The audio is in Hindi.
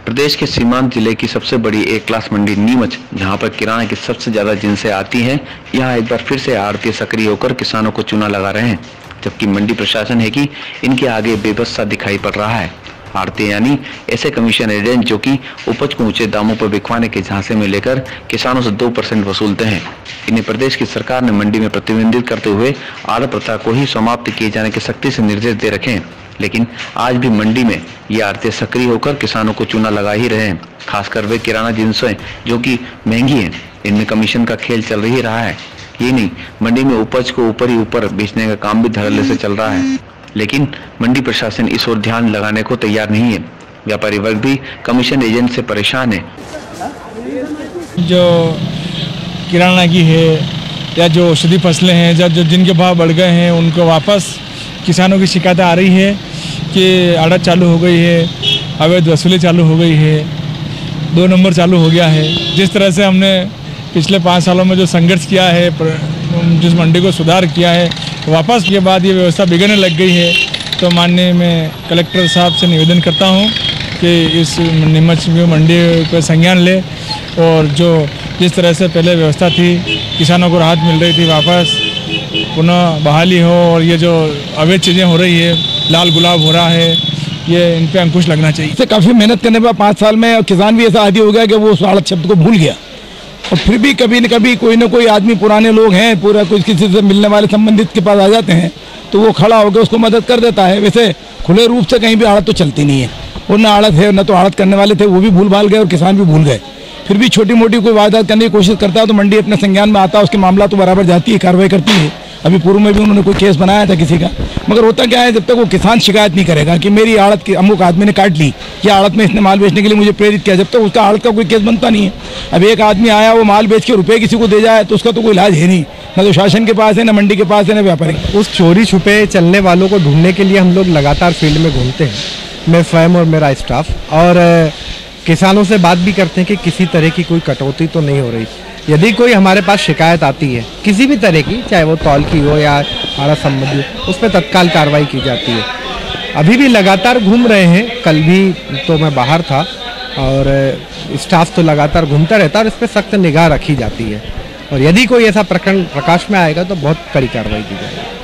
प्रदेश के सीमांत जिले की सबसे बड़ी एक क्लास मंडी नीमच, जहां पर किराना की सबसे ज्यादा जिनसें आती हैं, यहां एक बार फिर से आड़ती सक्रिय होकर किसानों को चूना लगा रहे हैं, जबकि मंडी प्रशासन है कि इनके आगे बेबस सा दिखाई पड़ रहा है। आड़ती यानी ऐसे कमीशन एजेंट जो कि उपज को ऊंचे दामों पर बिकवाने के झांसे में लेकर किसानों से 2% वसूलते हैं। इन्हें प्रदेश की सरकार ने मंडी में प्रतिबंधित करते हुए आड़त प्रथा को ही समाप्त किए जाने के सख्ती से निर्देश दे रखे हैं, लेकिन आज भी मंडी में ये आड़ती सक्रिय होकर किसानों को चूना लगा ही रहे हैं। खासकर वे किराना जिन्सें जो कि महंगी हैं, इनमें कमीशन का खेल चल ही रहा है। ये नहीं, मंडी में उपज को ऊपर ही ऊपर बेचने का काम भी धड़ल्ले से चल रहा है, लेकिन मंडी प्रशासन इस ओर ध्यान लगाने को तैयार नहीं है। व्यापारी वर्ग भी कमीशन एजेंट से परेशान है। जो किराना की है या जो औषधि फसलें हैं, जो जिनके भाव बढ़ गए हैं, उनको वापस किसानों की शिकायत आ रही है कि आड़त चालू हो गई है, अवैध वसूली चालू हो गई है, 2 नंबर चालू हो गया है। जिस तरह से हमने पिछले 5 सालों में जो संघर्ष किया है, जिस मंडी को सुधार किया है, वापस के बाद ये व्यवस्था बिगड़ने लग गई है। तो माननीय मैं कलेक्टर साहब से निवेदन करता हूँ कि इस नीमच मंडी पर संज्ञान ले और जो जिस तरह से पहले व्यवस्था थी, किसानों को राहत मिल रही थी, वापस पुनः बहाली हो। और ये जो अवैध चीज़ें हो रही है, लाल गुलाब हो रहा है, ये इन पे अंकुश लगना चाहिए। इससे काफ़ी मेहनत करने पर 5 साल में किसान भी ऐसा आदी हो गया कि वो उस आड़त शब्द को भूल गया। और फिर भी कभी न कभी कोई ना कोई आदमी, पुराने लोग हैं, पूरा कुछ किसी से मिलने वाले संबंधित के पास आ जाते हैं, तो वो खड़ा होकर उसको मदद कर देता है। वैसे खुले रूप से कहीं भी आड़त तो चलती नहीं है, और ना आड़त है, न तो आड़त करने वाले थे, वो भी भूल भाल गए और किसान भी भूल गए। फिर भी छोटी मोटी कोई वारदात करने की कोशिश करता है तो मंडी अपने संज्ञान में आता है, उसके मामला तो बराबर जाती है, कार्रवाई करती है। अभी पूर्व में भी उन्होंने कोई केस बनाया था किसी का, मगर होता क्या है, जब तक वो किसान शिकायत नहीं करेगा कि मेरी आड़त की अमुक आदमी ने काट ली या आड़त में इसने माल बेचने के लिए मुझे प्रेरित किया, जब तक उसका आड़त का कोई केस बनता नहीं है। अब एक आदमी आया, वो माल बेच के रुपये किसी को दे जाए तो उसका तो कोई इलाज है नहीं, ना तो शासन के पास है, ना मंडी के पास है, ना व्यापारी। उस चोरी छुपे चलने वालों को ढूंढने के लिए हम लोग लगातार फील्ड में घूमते हैं, मैं स्वयं और मेरा स्टाफ, और किसानों से बात भी करते हैं कि किसी तरह की कोई कटौती तो नहीं हो रही। यदि कोई हमारे पास शिकायत आती है किसी भी तरह की, चाहे वो तौल की हो या आड़त संबंधी, उस पर तत्काल कार्रवाई की जाती है। अभी भी लगातार घूम रहे हैं, कल भी तो मैं बाहर था और स्टाफ तो लगातार घूमता रहता है, और इस पर सख्त निगाह रखी जाती है। और यदि कोई ऐसा प्रकरण प्रकाश में आएगा तो बहुत कड़ी कार्रवाई की जाएगी।